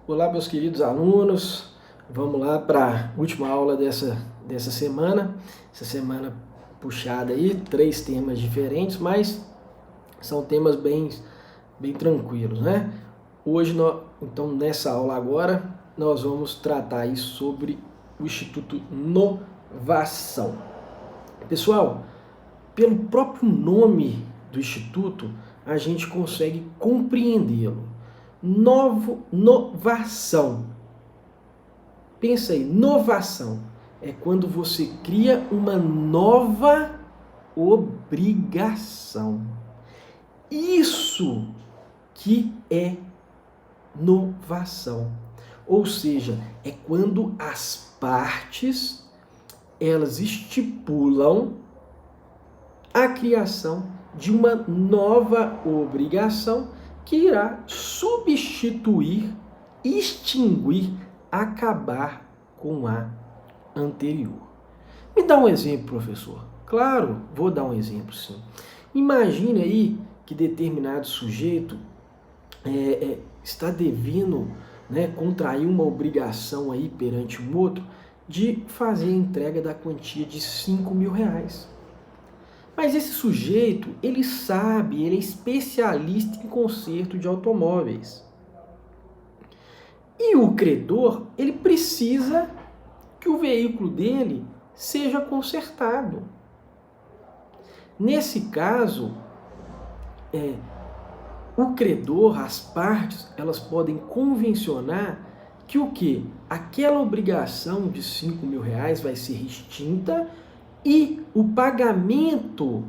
Olá, meus queridos alunos. Vamos lá para a última aula dessa semana. Essa semana puxada aí, 3 temas diferentes, mas são temas bem tranquilos, né? Hoje, então, nessa aula agora, nós vamos tratar aí sobre o Instituto Novação. Pessoal, pelo próprio nome do Instituto, a gente consegue compreendê-lo. Novação. Pensa aí, novação é quando você cria uma nova obrigação. Isso que é novação. Ou seja, é quando as partes elas estipulam a criação de uma nova obrigação que irá substituir, extinguir, acabar com a anterior. Me dá um exemplo, professor. Claro, vou dar um exemplo, sim. Imagine aí que determinado sujeito está devendo, contrair uma obrigação aí perante um outro de fazer a entrega da quantia de R$5.000. Mas esse sujeito, ele sabe, ele é especialista em conserto de automóveis. E o credor, ele precisa que o veículo dele seja consertado. Nesse caso, o credor, as partes, elas podem convencionar que o quê? Aquela obrigação de R$5.000 vai ser extinta e o pagamento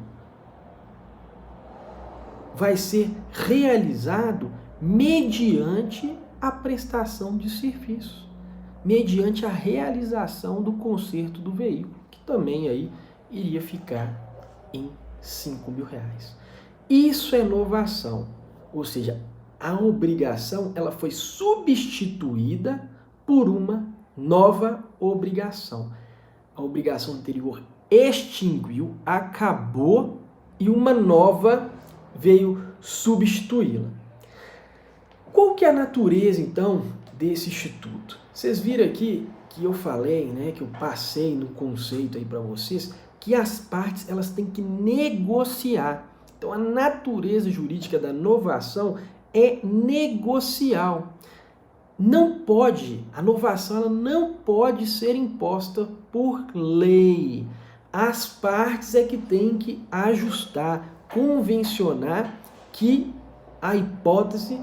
vai ser realizado mediante a prestação de serviço, mediante a realização do conserto do veículo, que também aí iria ficar em R$5.000. Isso é novação, ou seja, a obrigação ela foi substituída por uma nova obrigação. A obrigação anterior extinguiu, acabou e uma nova veio substituí-la. Qual que é a natureza, então, desse instituto? Vocês viram aqui que eu falei, que eu passei no conceito aí para vocês, que as partes elas têm que negociar. Então, a natureza jurídica da novação é negocial. A novação ela não pode ser imposta por lei. As partes é que têm que ajustar, convencionar que a hipótese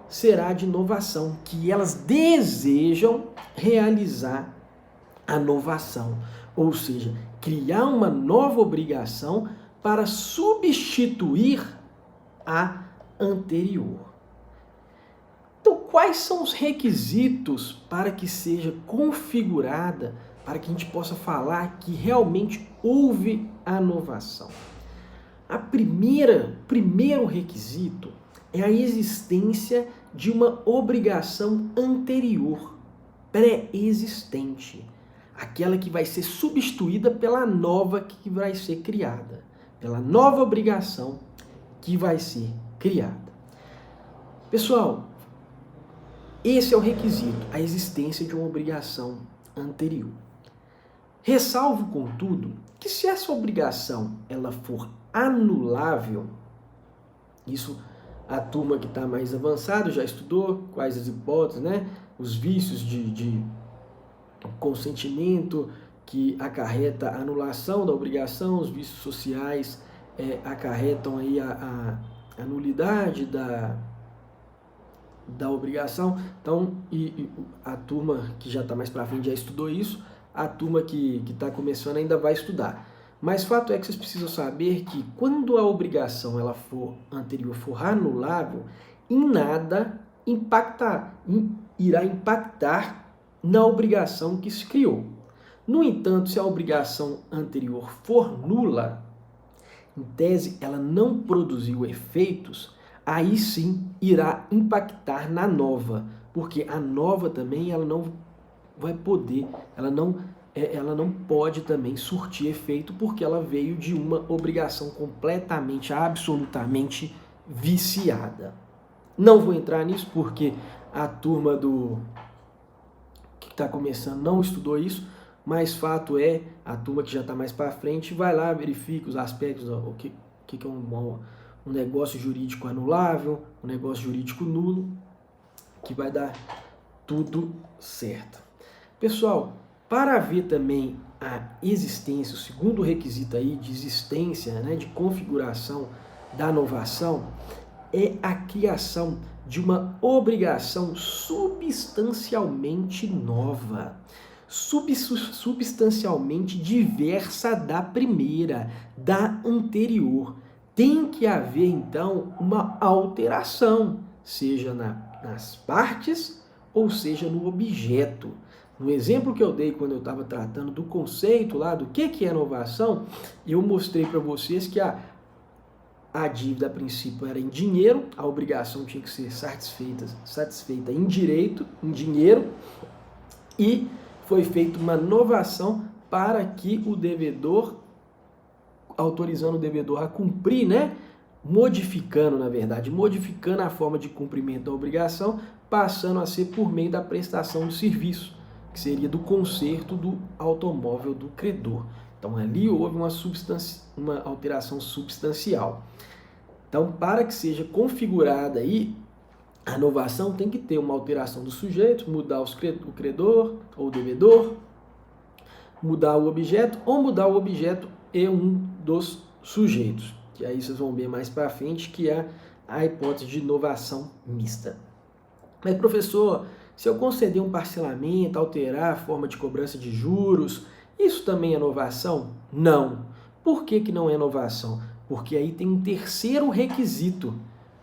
será de novação, que elas desejam realizar a novação, ou seja, criar uma nova obrigação para substituir a anterior. Então, quais são os requisitos para que seja configurada, para que a gente possa falar que realmente houve a novação? Primeiro requisito é a existência de uma obrigação anterior, pré-existente, aquela que vai ser substituída pela nova que vai ser criada, pela nova obrigação que vai ser criada. Pessoal, esse é o requisito, a existência de uma obrigação anterior. Ressalvo, contudo, que se essa obrigação ela for anulável, isso a turma que está mais avançada já estudou quais as hipóteses, os vícios de consentimento que acarreta a anulação da obrigação, os vícios sociais acarretam aí a nulidade da obrigação. Então, e a turma que já está mais para frente já estudou isso, a turma que está começando ainda vai estudar. Mas fato é que vocês precisam saber que quando a obrigação anterior for anulável, em nada irá impactar na obrigação que se criou. No entanto, se a obrigação anterior for nula, em tese ela não produziu efeitos, aí sim irá impactar na nova, porque a nova também ela não vai poder, ela não pode também surtir efeito porque ela veio de uma obrigação completamente, absolutamente viciada. Não vou entrar nisso porque a turma que está começando não estudou isso, mas fato é, a turma que já está mais para frente vai lá, verifica os aspectos, o que é um negócio jurídico anulável, um negócio jurídico nulo, que vai dar tudo certo. Pessoal, para ver também a existência, o segundo requisito aí de existência, né, de configuração da novação, é a criação de uma obrigação substancialmente nova, substancialmente diversa da primeira, da anterior. Tem que haver, então, uma alteração, seja nas partes ou seja no objeto. No exemplo que eu dei quando eu estava tratando do conceito lá, do que é inovação, eu mostrei para vocês que a dívida a princípio era em dinheiro, a obrigação tinha que ser satisfeita em dinheiro, e foi feita uma novação para que o devedor, autorizando o devedor a cumprir, né? Modificando a forma de cumprimento da obrigação, passando a ser por meio da prestação de serviço, que seria do conserto do automóvel do credor. Então ali houve uma alteração substancial. Então, para que seja configurada aí a novação, tem que ter uma alteração do sujeito, mudar o credor ou o devedor, mudar o objeto ou mudar o objeto e um dos sujeitos. Que aí vocês vão ver mais para frente que é a hipótese de novação mista. Mas, professor, se eu conceder um parcelamento, alterar a forma de cobrança de juros, isso também é novação? Não. Por que não é novação? Porque aí tem um terceiro requisito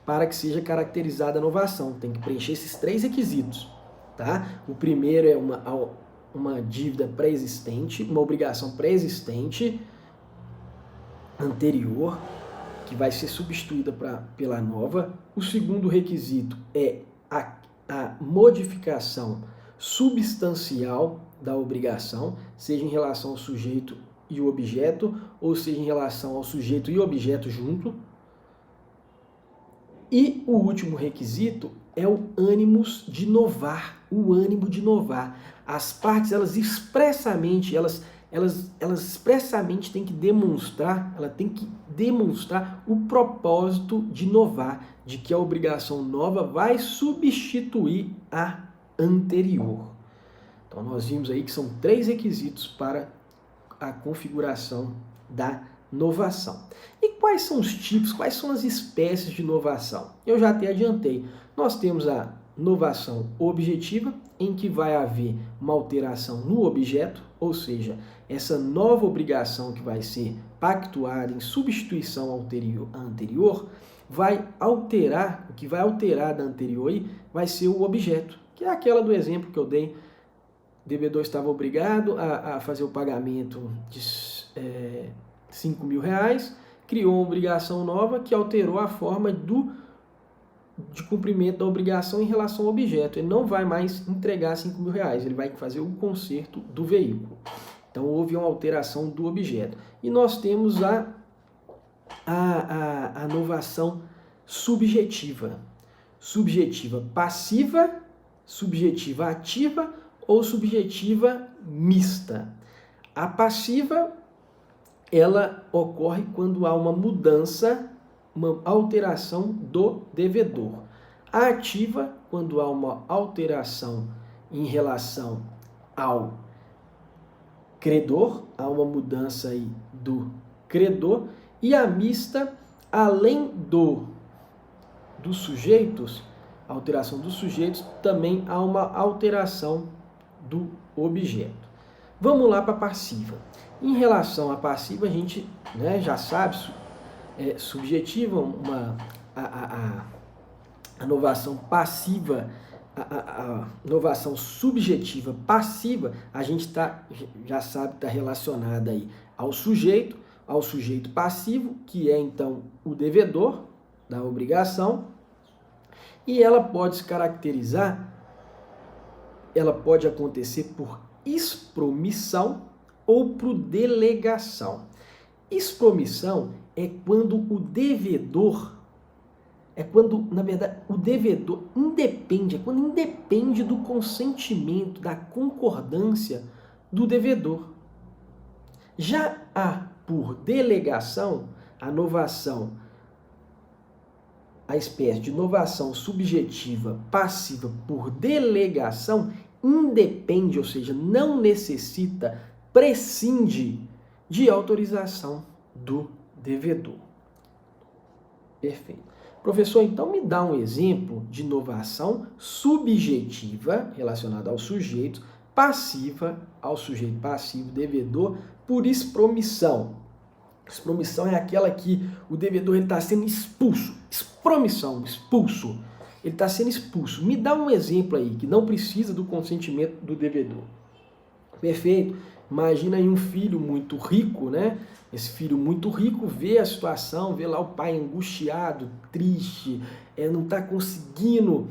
para que seja caracterizada a novação. Tem que preencher esses 3 requisitos. Tá? O primeiro é uma dívida pré-existente, uma obrigação pré-existente anterior, que vai ser substituída pela nova. O segundo requisito é a modificação substancial da obrigação, seja em relação ao sujeito e o objeto, ou seja em relação ao sujeito e objeto junto. E o último requisito é o ânimos de novar, o ânimo de novar. As partes, elas expressamente têm que demonstrar, o propósito de novar, de que a obrigação nova vai substituir a anterior. Então nós vimos aí que são 3 requisitos para a configuração da novação. E quais são os tipos, quais são as espécies de novação? Eu já até adiantei. Nós temos a novação objetiva, em que vai haver uma alteração no objeto, ou seja, essa nova obrigação que vai ser pactuada em substituição à anterior, vai alterar, o que vai alterar da anterior aí, vai ser o objeto, que é aquela do exemplo que eu dei. O devedor estava obrigado a fazer o pagamento de R$5.000, criou uma obrigação nova que alterou a forma de cumprimento da obrigação em relação ao objeto. Ele não vai mais entregar R$5.000, ele vai fazer o conserto do veículo. Então houve uma alteração do objeto. E nós temos a novação subjetiva. Subjetiva passiva, subjetiva ativa ou subjetiva mista. A passiva, ela ocorre quando há uma mudança, uma alteração do devedor. A ativa, quando há uma alteração em relação ao credor, há uma mudança aí do credor. E a mista, além dos sujeitos, alteração dos sujeitos, também há uma alteração do objeto. Vamos lá para a passiva. Em relação à passiva, a gente já sabe, subjetiva, a novação passiva, a novação subjetiva passiva, a gente já sabe que está relacionada aí ao sujeito passivo, que é então o devedor da obrigação, e ela pode se caracterizar, ela pode acontecer por expromissão ou por delegação. Expromissão é quando o devedor é quando, na verdade, o devedor independe, é quando independe do consentimento, da concordância do devedor. Já a por delegação, a novação, a espécie de novação subjetiva passiva por delegação, independe, ou seja, não necessita, prescinde de autorização do devedor. Perfeito. Professor, então me dá um exemplo de novação subjetiva relacionada ao sujeito, passiva ao sujeito passivo, devedor, por expromissão. Expromissão é aquela que o devedor está sendo expulso. Expromissão, expulso. Ele está sendo expulso. Me dá um exemplo aí que não precisa do consentimento do devedor. Perfeito. Imagina aí um filho muito rico, né? Esse filho muito rico vê a situação, vê lá o pai angustiado, triste, não está conseguindo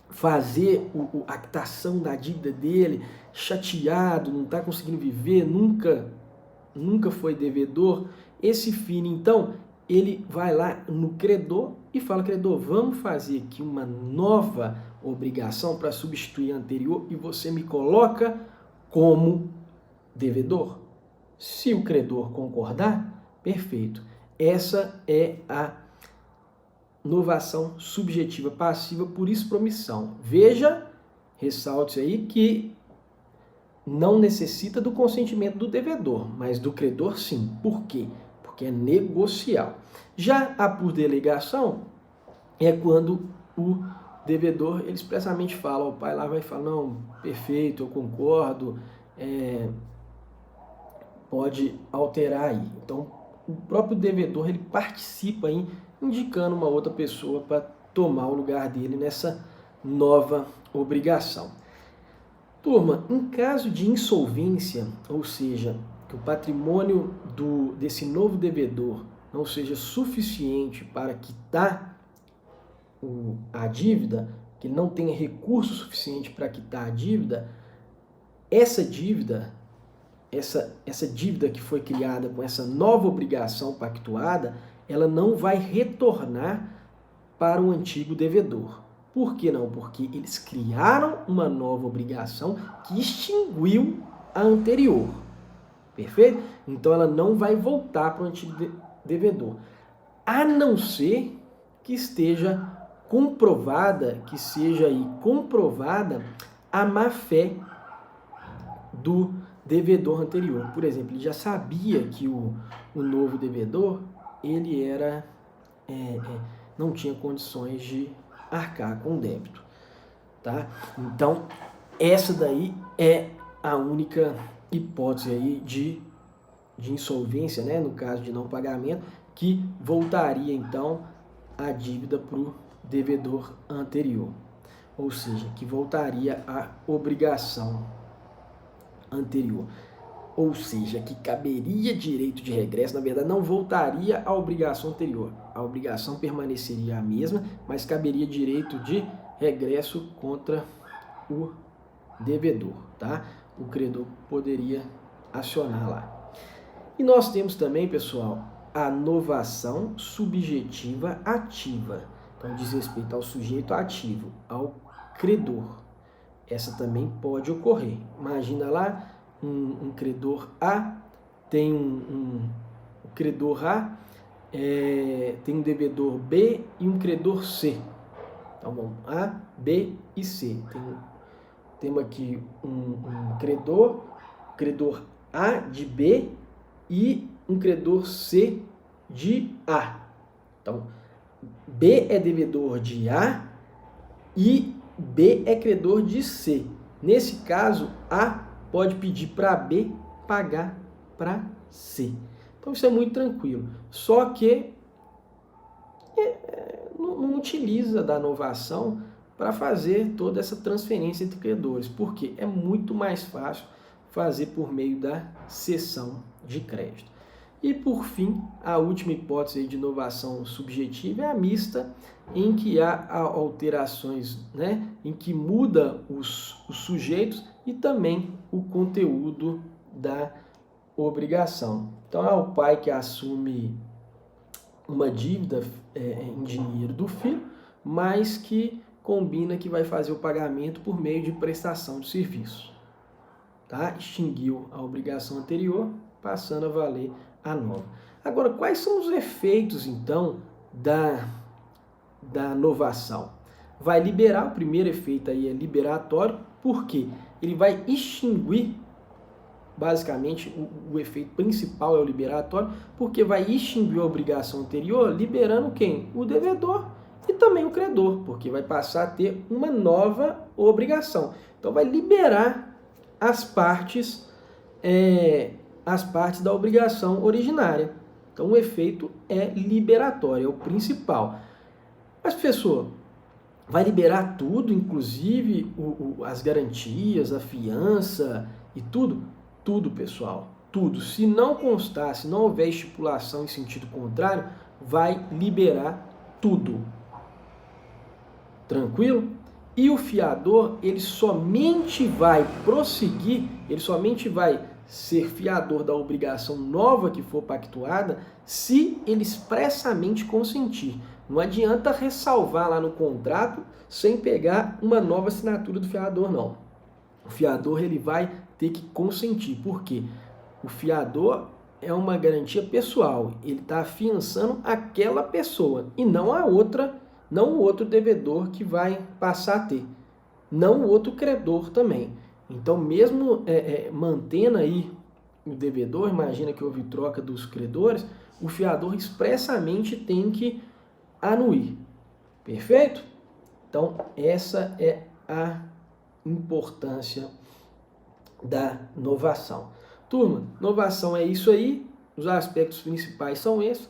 fazer a quitação da dívida dele, chateado, não está conseguindo viver, nunca foi devedor. Esse filho, então, ele vai lá no credor e fala: credor, vamos fazer aqui uma nova obrigação para substituir a anterior e você me coloca como devedor. Se o credor concordar, perfeito. Essa é a novação subjetiva passiva por expromissão. Veja, ressalte aí que não necessita do consentimento do devedor, mas do credor sim. Por quê? Porque é negocial. Já a por delegação é quando o devedor ele expressamente fala, o pai lá vai falar: não, perfeito, eu concordo, pode alterar aí. Então, o próprio devedor ele participa aí, indicando uma outra pessoa para tomar o lugar dele nessa nova obrigação. Turma, em caso de insolvência, ou seja, que o patrimônio desse novo devedor não seja suficiente para quitar a dívida, que ele não tenha recurso suficiente para quitar a dívida, essa dívida que foi criada com essa nova obrigação pactuada, ela não vai retornar para o antigo devedor. Por que não? Porque eles criaram uma nova obrigação que extinguiu a anterior. Perfeito? Então ela não vai voltar para o antigo devedor. A não ser que esteja comprovada, que seja aí comprovada a má-fé do devedor anterior. Por exemplo, ele já sabia que o novo devedor ele não tinha condições de arcar com o débito, tá? Então, essa daí é a única hipótese aí de insolvência, né? No caso de não pagamento, que voltaria então a dívida para o devedor anterior, ou seja, que voltaria a obrigação anterior, ou seja, que caberia direito de regresso, na verdade não voltaria à obrigação anterior, a obrigação permaneceria a mesma, mas caberia direito de regresso contra o devedor, tá? O credor poderia acionar lá. E nós temos também, pessoal, a novação subjetiva ativa, então diz respeito ao sujeito ativo, ao credor. Essa também pode ocorrer. Imagina lá um credor A, tem um credor A, tem um devedor B e um credor C. Então vamos A, B e C. Temos aqui um credor A de B e um credor C de A. Então, B é devedor de A e B é credor de C. Nesse caso, A pode pedir para B pagar para C. Então isso é muito tranquilo. Só que não utiliza da novação para fazer toda essa transferência entre credores, porque é muito mais fácil fazer por meio da cessão de crédito. E por fim, a última hipótese de inovação subjetiva é a mista, em que há alterações, né, em que muda os sujeitos e também o conteúdo da obrigação. Então é o pai que assume uma dívida em dinheiro do filho, mas que combina que vai fazer o pagamento por meio de prestação de serviço. Tá? Extinguiu a obrigação anterior, passando a valer a nova. Agora, quais são os efeitos, então, da novação? Vai liberar, o primeiro efeito aí é liberatório, porque ele vai extinguir, basicamente, o efeito principal é o liberatório, porque vai extinguir a obrigação anterior, liberando quem? O devedor e também o credor, porque vai passar a ter uma nova obrigação. Então, vai liberar as partes da obrigação originária. Então, o efeito é liberatório, é o principal. Mas, professor, vai liberar tudo, inclusive as garantias, a fiança e tudo? Tudo, pessoal, tudo. Se não constar, se não houver estipulação em sentido contrário, vai liberar tudo. Tranquilo? E o fiador, ele somente vai prosseguir, ele somente vai ser fiador da obrigação nova que for pactuada se ele expressamente consentir. Não adianta ressalvar lá no contrato sem pegar uma nova assinatura do fiador, não. O fiador ele vai ter que consentir. Por quê? O fiador é uma garantia pessoal. Ele está afiançando aquela pessoa e não a outra, não o outro devedor que vai passar a ter. Não o outro credor também. Então, mesmo mantendo aí o devedor, imagina que houve troca dos credores, o fiador expressamente tem que anuir. Perfeito? Então, essa é a importância da novação. Turma, novação é isso aí, os aspectos principais são esses.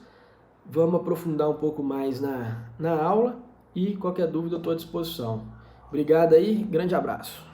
Vamos aprofundar um pouco mais na aula e qualquer dúvida eu estou à disposição. Obrigado aí, grande abraço.